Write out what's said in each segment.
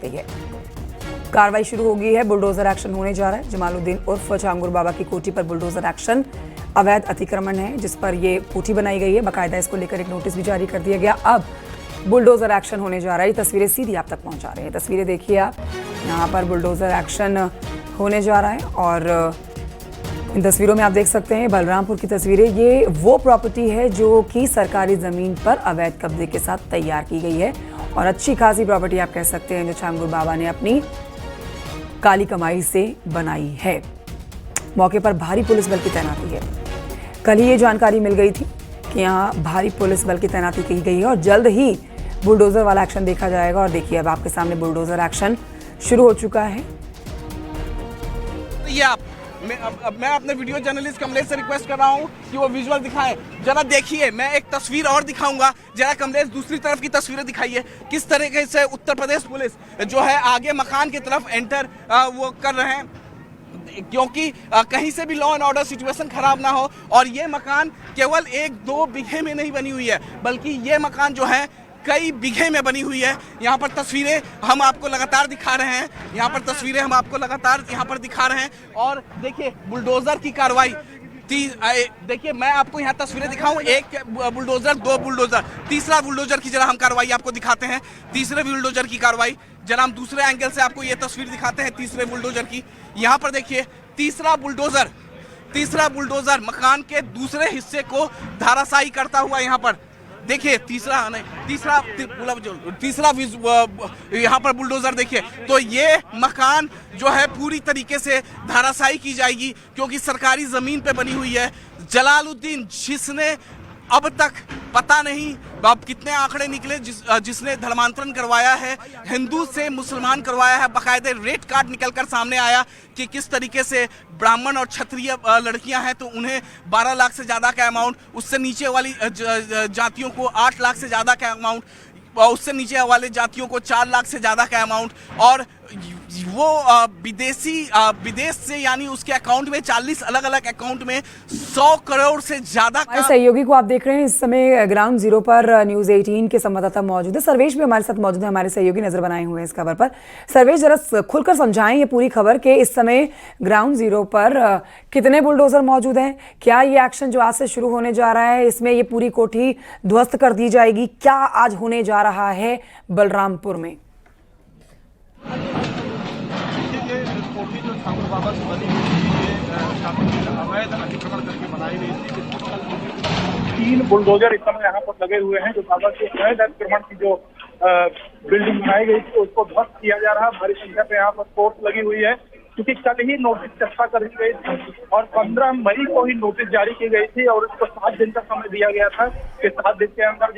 गई है। कार्रवाई शुरू हो गई है, बुलडोजर एक्शन होने जा रहा है। जमालुद्दीन उर्फ झांगुर बाबा की कोठी पर बुलडोजर एक्शन। अवैध अतिक्रमण है जिस पर ये कोठी बनाई गई है, बाकायदा इसको लेकर एक नोटिस भी जारी कर दिया गया। अब बुलडोजर एक्शन होने जा रहा है। ये तस्वीरें सीधी आप तक पहुंचा रहे हैं। तस्वीरें देखिए आप, यहाँ पर बुलडोजर एक्शन होने जा रहा है और इन तस्वीरों में आप देख सकते हैं बलरामपुर की तस्वीरें। ये वो प्रॉपर्टी है जो कि सरकारी ज़मीन पर अवैध कब्जे के साथ तैयार की गई है और अच्छी खासी प्रॉपर्टी आप कह सकते हैं जो झांगुर बाबा ने अपनी काली कमाई से बनाई है। मौके पर भारी पुलिस बल की तैनाती है। कल ही ये जानकारी मिल गई थी कि यहाँ भारी पुलिस बल की तैनाती की गई है और जल्द ही बुलडोजर वाला एक्शन देखा जाएगा। और देखिए अब आपके सामने बुलडोजर एक्शन शुरू हो चुका है। मैं अपने वीडियो जर्नलिस्ट कमलेश से रिक्वेस्ट कर रहा हूं कि वो विजुअल दिखाएं। जरा देखिए, मैं एक तस्वीर और दिखाऊंगा। जरा कमलेश दूसरी तरफ की तस्वीरें दिखाइए। किस तरीके से उत्तर प्रदेश पुलिस जो है आगे मकान की तरफ एंटर वो कर रहे हैं, क्योंकि कहीं से भी लॉ एंड ऑर्डर सिचुएशन खराब ना हो। और ये मकान केवल 1-2 बीघे में नहीं बनी हुई है, बल्कि ये मकान जो है कई बीघे में बनी हुई है। यहाँ पर तस्वीरें हम आपको लगातार दिखा रहे हैं। यहाँ पर तस्वीरें हम आपको लगातार यहाँ पर दिखा रहे हैं। और देखिए बुलडोजर की कार्रवाई। देखिए मैं आपको यहाँ तस्वीरें दिखाऊं, एक बुलडोजर, 2 बुलडोजर, तीसरा बुलडोजर की जरा हम कार्रवाई आपको दिखाते हैं। तीसरे बुलडोजर की कार्रवाई जरा हम दूसरे एंगल से आपको ये तस्वीर दिखाते हैं तीसरे बुलडोजर की। यहाँ पर देखिए तीसरा बुलडोजर मकान के दूसरे हिस्से को धराशायी करता हुआ यहाँ पर देखिए तीसरा यहाँ पर बुलडोजर देखिए। तो ये मकान जो है पूरी तरीके से धराशायी की जाएगी, क्योंकि सरकारी जमीन पे बनी हुई है। जलालुद्दीन, जिसने अब तक पता नहीं अब कितने आंकड़े निकले, जिसने धर्मांतरण करवाया है, हिंदू से मुसलमान करवाया है। बाकायदे रेड कार्ड निकलकर सामने आया कि किस तरीके से ब्राह्मण और क्षत्रिय लड़कियां हैं तो उन्हें 12 लाख से ज़्यादा का अमाउंट, उससे नीचे वाली जातियों को 8 लाख से ज़्यादा का अमाउंट, उससे नीचे वाले जातियों को 4 लाख से ज़्यादा का अमाउंट। और वो विदेश से यानी उसके अकाउंट में 40 अलग अलग अकाउंट में 100 करोड़ से ज्यादा का। सहयोगी को आप देख रहे हैं इस समय ग्राउंड जीरो पर न्यूज़ 18 के संवाददाता मौजूद है। सर्वेश भी हमारे साथ मौजूद है, हमारे सहयोगी नजर बनाए हुए हैं इस खबर पर। सर्वेश जरा खुलकर समझाएं ये पूरी खबर के इस समय ग्राउंड जीरो पर कितने बुलडोजर मौजूद हैं, क्या ये एक्शन जो आज से शुरू होने जा रहा है इसमें ये पूरी कोठी ध्वस्त कर दी जाएगी, क्या आज होने जा रहा है बलरामपुर में? कोठी जो झांगुर बाबा से बनी हुई अवैध अतिक्रमण करके बनाई गई थी। 3 बुलडोजर इस समय यहाँ पर लगे हुए हैं जो बाबा के अवैध अतिक्रमण की जो बिल्डिंग बनाई गई थी उसको ध्वस्त किया जा रहा है। भारी संख्या पे यहाँ पर फोर्स लगी हुई है, क्योंकि कल ही नोटिस चर्चा कर दी गई थी और 15 मई को ही नोटिस जारी की गई थी और उसको 7 दिन का समय दिया गया था कि 7 दिन के अंदर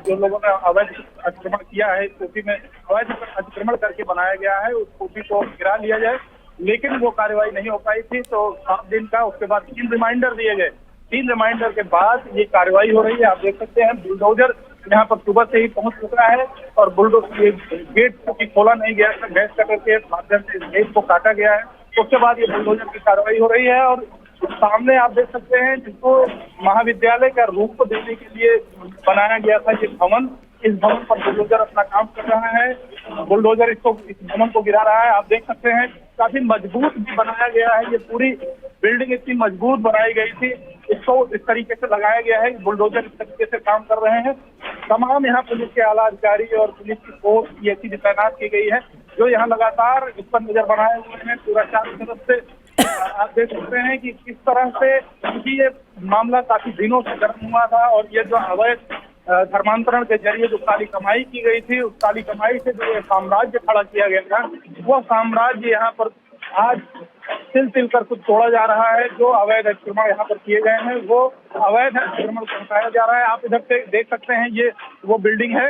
जो लोगों ने अवैध अतिक्रमण किया है, इस कोठी में अवैध अतिक्रमण करके बनाया गया है, उस कोठी को गिरा लिया जाए। लेकिन वो कार्रवाई नहीं हो पाई थी, तो 7 दिन का, उसके बाद 3 रिमाइंडर दिए गए। 3 रिमाइंडर के बाद ये कार्रवाई हो रही है। आप देख सकते हैं बुलडोजर यहाँ पर सुबह से ही पहुंच चुका है और बुलडोजर गेट को खोला नहीं गया था, गैस कटर के माध्यम से इस गेट को काटा गया है। उसके बाद ये बुलडोजर की कार्रवाई हो रही है और सामने आप देख सकते हैं जिसको महाविद्यालय का रूप देने के लिए बनाया गया था ये भवन, इस भवन पर बुलडोजर अपना काम कर रहा है। बुलडोजर इस भवन को गिरा रहा है। आप देख सकते हैं काफी मजबूत भी बनाया गया है। ये पूरी बिल्डिंग इतनी मजबूत बनाई गई थी, इसको इस तरीके से लगाया गया है। बुलडोजर इस तरीके से काम कर रहे हैं। तमाम यहाँ पुलिस के आला अधिकारी और पुलिस की फोर्स ये चीज तैनात की गई है जो यहाँ लगातार इस पर नजर बनाए हुए हैं पूरा चारों तरफ से। आप देख सकते हैं कि किस तरह से, क्योंकि ये मामला काफी दिनों से गर्म हुआ था और ये जो अवैध धर्मांतरण के जरिए जो काली कमाई की गई थी, उस काली कमाई से जो ये साम्राज्य खड़ा किया गया था, वो साम्राज्य यहाँ पर आज तिल कर कुछ तोड़ा जा रहा है। जो अवैध अतिक्रमण यहाँ पर किए गए हैं वो अवैध अतिक्रमण को हटाया जा रहा है। आप इधर से देख सकते हैं ये वो बिल्डिंग है,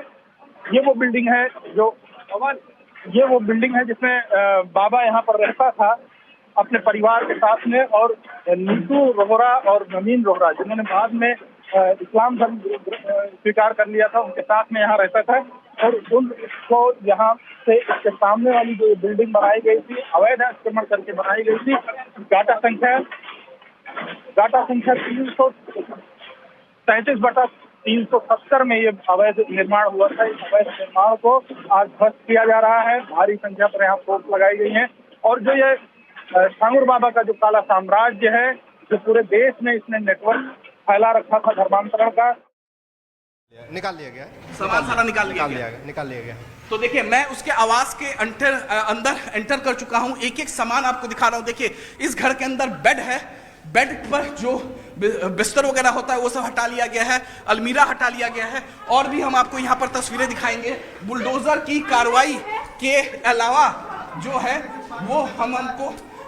ये वो बिल्डिंग है जिसमें बाबा यहाँ पर रहता था अपने परिवार के साथ में, और नीतू रोहरा और नवीन रोहरा जिन्होंने बाद में इस्लाम धर्म स्वीकार कर लिया था, उनके साथ में यहाँ रहता था। और उनको यहाँ से इसके सामने वाली जो बिल्डिंग बनाई गई थी अवैध अतिक्रमण करके बनाई गई थी, गाटा संख्या 337/3 370 में ये अवैध निर्माण हुआ था। इस अवैध निर्माण को आज ध्वस्त किया जा रहा है। भारी संख्या पर यहाँ फोर्स लगाई गई है और जो ये छांगुर बाबा का जो काला साम्राज्य है, जो पूरे देश में इसने नेटवर्क फैला रखा था धर्मांतरण का, निकाल लिया गया है। सामान सारा निकाल लिया गया। निकाल लिया गया। तो देखिए, मैं उसके आवास के अंदर एंटर कर चुका हूं। एक एक सामान आपको दिखा रहा हूं। देखिए, इस घर के अंदर बेड है। बेड पर जो बिस्तर वगैरह होता है वो सब हटा लिया गया है। अलमीरा हटा लिया गया है। और भी हम आपको यहाँ पर तस्वीरें दिखाएंगे। बुलडोजर की कार्रवाई के अलावा जो है वो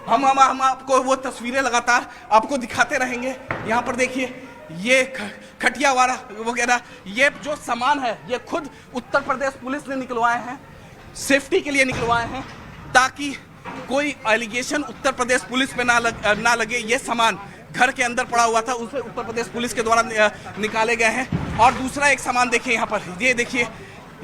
हम आपको वो तस्वीरें लगातार आपको दिखाते रहेंगे। यहाँ पर देखिए, ये खटिया वाला वगैरह ये जो सामान है ये खुद उत्तर प्रदेश पुलिस ने निकलवाए हैं, सेफ्टी के लिए निकलवाए हैं, ताकि कोई एलिगेशन उत्तर प्रदेश पुलिस पे ना लगे। ये सामान घर के अंदर पड़ा हुआ था, उसे उत्तर प्रदेश पुलिस के द्वारा निकाले गए हैं। और दूसरा एक सामान देखिए यहाँ पर, ये देखिए,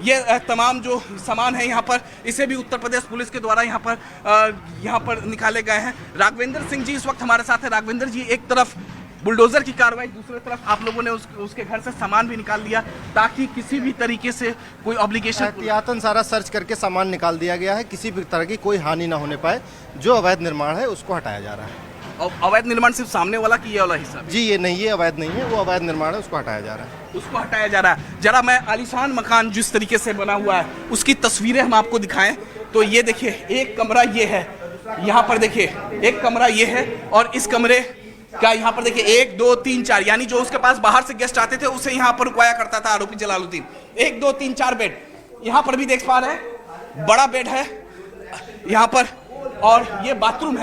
ये तमाम जो सामान है यहाँ पर, इसे भी उत्तर प्रदेश पुलिस के द्वारा यहाँ पर निकाले गए हैं। राघवेंद्र सिंह जी इस वक्त हमारे साथ है। राघवेंद्र जी, एक तरफ बुलडोजर की कार्रवाई, दूसरी तरफ आप लोगों ने उसके घर से सामान भी निकाल लिया, ताकि किसी भी तरीके से कोई ऑब्लिगेशन, एहतियातन सारा सर्च करके सामान निकाल दिया गया है, किसी भी तरह की कोई हानि ना होने पाए। जो अवैध निर्माण है उसको हटाया जा रहा है। और अवैध निर्माण सिर्फ सामने वाला की ये वाला हिस्सा? जी, ये नहीं, ये अवैध नहीं है, वो अवैध निर्माण है, उसको हटाया जा रहा है। उसको हटाया जा रहा है। जरा मैं आलीशान मकान जिस तरीके से बना हुआ है उसकी तस्वीरें हम आपको दिखाएं तो ये देखिए, एक कमरा ये है, यहाँ पर देखिए एक कमरा ये है, और इस कमरे का यहाँ पर देखिए 1 2 3 4, यानी जो उसके पास बाहर से गेस्ट आते थे उसे यहाँ पर रुकवाया करता था आरोपी जलालुद्दीन। 1 2 3 4 बेड यहाँ पर भी देख पा रहे हैं, बड़ा बेड है यहाँ पर, और ये बाथरूम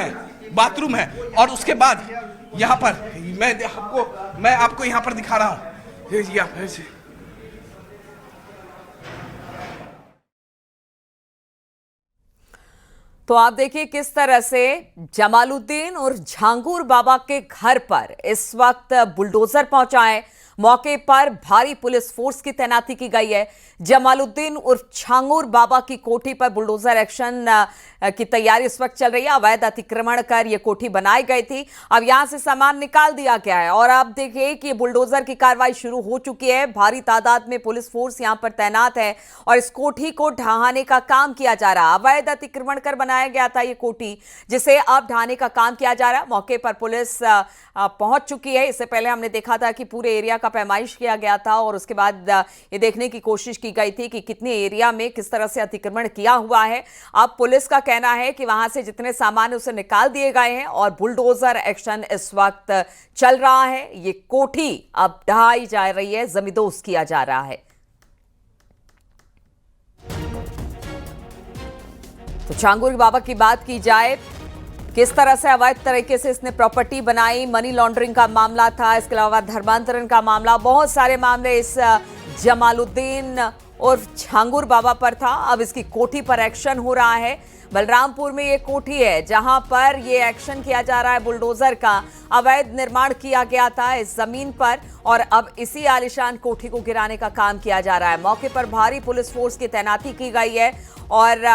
है। और उसके बाद यहाँ पर मैं आपको यहाँ पर दिखा रहा हूँ। तो आप देखिए किस तरह से जमालुद्दीन और झांगुर बाबा के घर पर इस वक्त बुलडोजर पहुंचा है। मौके पर भारी पुलिस फोर्स की तैनाती की गई है। जमालुद्दीन उर्फ झांगुर बाबा की कोठी पर बुलडोजर एक्शन की तैयारी इस वक्त चल रही है। अवैध अतिक्रमण कर यह कोठी बनाई गई थी, अब यहां से सामान निकाल दिया गया है और आप देखिए कि बुलडोजर की कार्रवाई शुरू हो चुकी है। भारी तादाद में पुलिस फोर्स यहां पर तैनात है और इस कोठी को ढहाने का काम किया जा रहा है। अवैध अतिक्रमण कर बनाया गया था ये कोठी, जिसे अब ढहाने का काम किया जा रहा है। मौके पर पुलिस पहुंच चुकी है। इससे पहले हमने देखा था कि पूरे एरिया का पैमाइश किया गया था और उसके बाद ये देखने की कोशिश की गई थी कि कितने एरिया में किस तरह से अतिक्रमण किया हुआ है। अब पुलिस का कहना है कि वहां से जितने सामान उसे निकाल दिए गए हैं और बुलडोजर एक्शन इस वक्त चल रहा है। ये कोठी अब ढहाई जा रही है, जमींदोज किया जा रहा है। तो झांगुर बाबा की बात की जाए, किस तरह से अवैध तरीके से इसने प्रॉपर्टी बनाई, मनी लॉन्ड्रिंग का मामला था, इसके अलावा धर्मांतरण का मामला, बहुत सारे मामले इस जमालुद्दीन और झांगुर बाबा पर था। अब इसकी कोठी पर एक्शन हो रहा है। बलरामपुर में ये कोठी है जहां पर ये एक्शन किया जा रहा है। बुलडोजर का अवैध निर्माण किया गया था इस जमीन पर और अब इसी आलिशान कोठी को गिराने का काम किया जा रहा है। मौके पर भारी पुलिस फोर्स की तैनाती की गई है और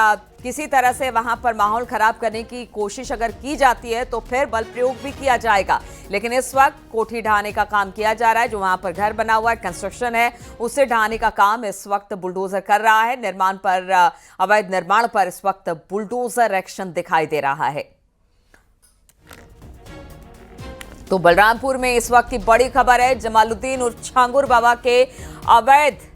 किसी तरह से वहां पर माहौल खराब करने की कोशिश अगर की जाती है तो फिर बल प्रयोग भी किया जाएगा। लेकिन इस वक्त कोठी ढहाने का काम किया जा रहा है। जो वहां पर घर बना हुआ है, कंस्ट्रक्शन है, उसे ढहाने का काम इस वक्त बुलडोजर कर रहा है। निर्माण पर, अवैध निर्माण पर इस वक्त बुलडोजर एक्शन दिखाई दे रहा है। तो बलरामपुर में इस वक्त की बड़ी खबर है, जमालुद्दीन और झांगुर बाबा के अवैध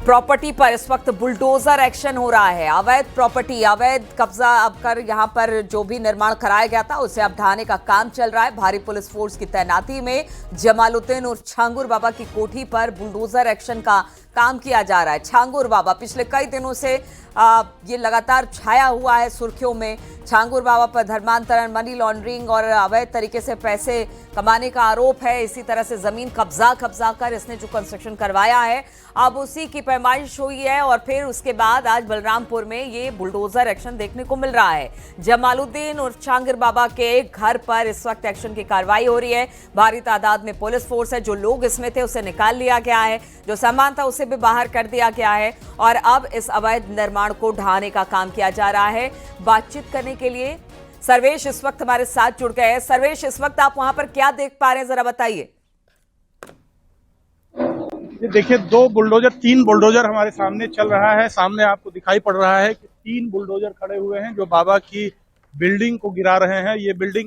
प्रॉपर्टी पर इस वक्त बुलडोजर एक्शन हो रहा है। अवैध प्रॉपर्टी, अवैध कब्जा अब कर यहां पर जो भी निर्माण कराया गया था उसे अब ढहाने का काम चल रहा है। भारी पुलिस फोर्स की तैनाती में जमालुद्दीन और झांगुर बाबा की कोठी पर बुलडोजर एक्शन का काम किया जा रहा है। झांगुर बाबा पिछले कई दिनों से ये लगातार छाया हुआ है सुर्खियों में। झांगुर बाबा पर धर्मांतरण, मनी लॉन्ड्रिंग और अवैध तरीके से पैसे कमाने का आरोप है। इसी तरह से जमीन कब्जा कर इसने जो कंस्ट्रक्शन करवाया है, अब उसी की पैमाइश हुई है और फिर उसके बाद आज बलरामपुर में ये बुलडोजर एक्शन देखने को मिल रहा है। जमालुद्दीन और झांगुर बाबा के घर पर इस वक्त एक्शन की कार्रवाई हो रही है। भारी तादाद में पुलिस फोर्स है। जो लोग इसमें थे उसे निकाल लिया गया है, जो सामान था उसे भी बाहर कर दिया गया है और अब इस अवैध निर्माण को ढहाने का काम किया जा रहा है। बातचीत करने के लिए सर्वेश इस वक्त हमारे साथ जुड़ गए हैं। सर्वेश, इस वक्त आप वहां पर क्या देख पा रहे हैं, जरा बताइए। ये देखिए 3 बुलडोजर हमारे सामने चल रहा है। सामने आपको दिखाई पड़ रहा है कि 3 बुलडोजर खड़े हुए हैं जो बाबा की बिल्डिंग को गिरा रहे हैं। ये बिल्डिंग